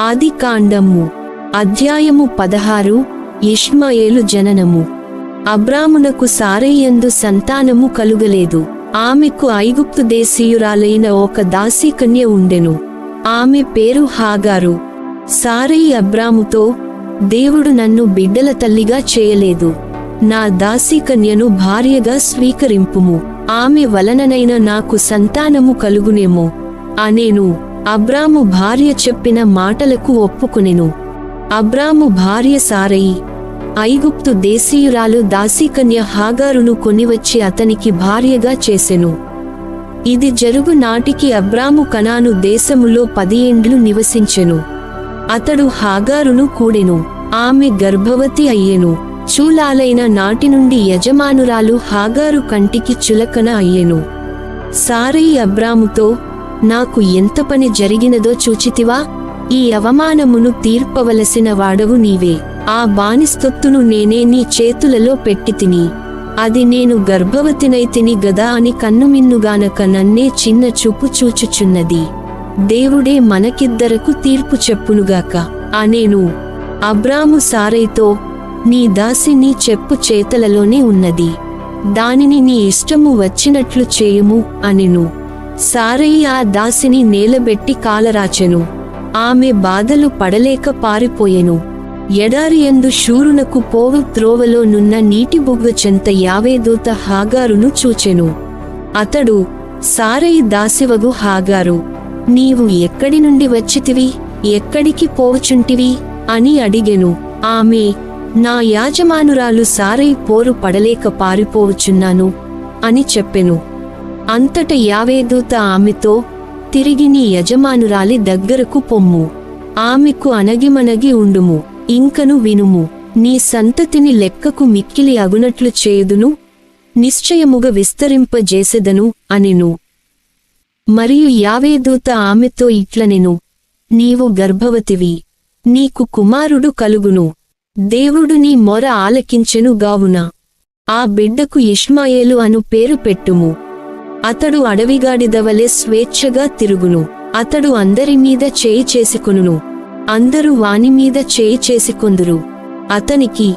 ఆదికాండము అధ్యాయము 16 ఇష్మాయేలు జననము. అబ్రామునకు సారయియందు సంతానము కలుగలేదు. ఆమెకు ఐగుప్తు దేశీయురాలైన ఒక దాసీకన్య ఉండెను. ఆమె పేరు హాగారు. సారయి అబ్రాముతో, దేవుడు నన్ను బిడ్డల తల్లిగా చేయలేదు, నా దాసీకన్యను భార్యగా స్వీకరింపుము, ఆమె వలననైన నాకు సంతానము కలుగునేమో అనేను. అబ్రాము భార్య చెప్పిన మాటలకు ఒప్పుకొనెను. అబ్రాము భార్య సారయి ఐగుప్తు దేశీయురాలు దాసీకన్య హాగారును కొనివచ్చి అతనికి భార్యగా చేసెను. ఇది జరుగు నాటికి అబ్రాము కనాను దేశములో 10 ఏండ్లు నివసించెను. అతడు హాగారును కూడెను. ఆమె గర్భవతి అయ్యెను. చూలాలైన నాటి నుండి యజమానురాలు హాగారు కంటికి చులకన అయ్యెను. సారయి అబ్రాముతో, నాకు ఎంత పని జరిగినదో చూచితివా? ఈ అవమానమును తీర్పవలసిన వాడవు నీవే. ఆ బానిస్తొత్తును నేనే నీ చేతులలో పెట్టితిని. అది నేను గర్భవతినైతిని గదా అని కన్నుమిన్నుగానక నన్నే చిన్న చూపు చూచుచున్నది. దేవుడే మనకిద్దరకు తీర్పు చెప్పునుగాక అనేను. అబ్రాము సారైతో, నీ దాసి నీ చెప్పు చేతలలోనే ఉన్నది, దానిని నీ ఇష్టము వచ్చినట్లు చేయుము అనెను. సారయి ఆ దాసిని నేలబెట్టి కాలరాచెను. ఆమె బాధలు పడలేక పారిపోయెను. ఎడారియందు శూరునకు పోవు త్రోవలో నున్న నీటి బుగ్గ చెంత యావేదూత హాగారును చూచెను. అతడు, సారయి దాసివగు హాగారు, నీవు ఎక్కడి నుండి వచ్చితివి, ఎక్కడికి పోవుచుంటివి అని అడిగెను. ఆమె, నా యాజమానురాలు సారయి పోరు పడలేక పారిపోవుచున్నాను అని చెప్పెను. అంతట యావేదూత ఆమెతో, తిరిగి నీ యజమానురాలి దగ్గరకు పొమ్ము, ఆమెకు అనగిమనగి ఉండుము, ఇంకను వినుము, నీ సంతతిని లెక్కకు మిక్కిలి అగునట్లు చేయుదును, నిశ్చయముగా విస్తరింపజేసెదను అనెను. మరియు యావేదూత ఆమెతో ఇట్లనెను, నీవు గర్భవతివి, నీకు కుమారుడు కలుగును, దేవుడు నీ మొర ఆలకించెను గావున ఆ బిడ్డకు ఇష్మాయేలు అను పేరు పెట్టుము. అతడు అడవిగాడిదవలె స్వేచ్ఛగా తిరుగును. అతడు అందరి మీద చేయి చేసుకొనును, అందరూ వానిమీద చేయి చేసుకొందురు. అతనికి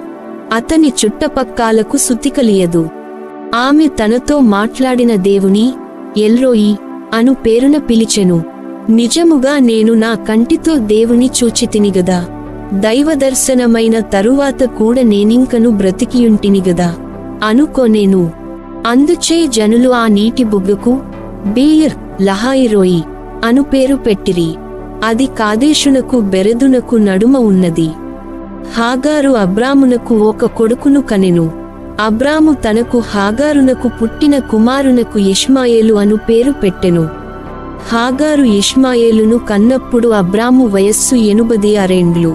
అతని చుట్టపక్కాలకు సుతికలియదు. ఆమె తనతో మాట్లాడిన దేవుని ఎల్రోయి అను పేరున పిలిచెను. నిజముగా నేను నా కంటితో దేవుని చూచితినిగదా, దైవదర్శనమైన తరువాత కూడా నేనింకను బ్రతికియుంటినిగదా అనుకొనేను. అందుచే జనులు ఆ నీటి బుగ్గకు బీర్ లహాయిరోయి అను పేరు పెట్టిరి. అది కాదేశునకు బెరెదునకు నడుమ ఉన్నది. హాగారు అబ్రామునకు ఒక కొడుకును కనెను. అబ్రాము తనకు హాగారునకు పుట్టిన కుమారునకు ఇష్మాయేలు అను పేరు పెట్టెను. హాగారు ఇష్మాయేలును కన్నప్పుడు అబ్రాము వయస్సు 86 ఏండ్లు.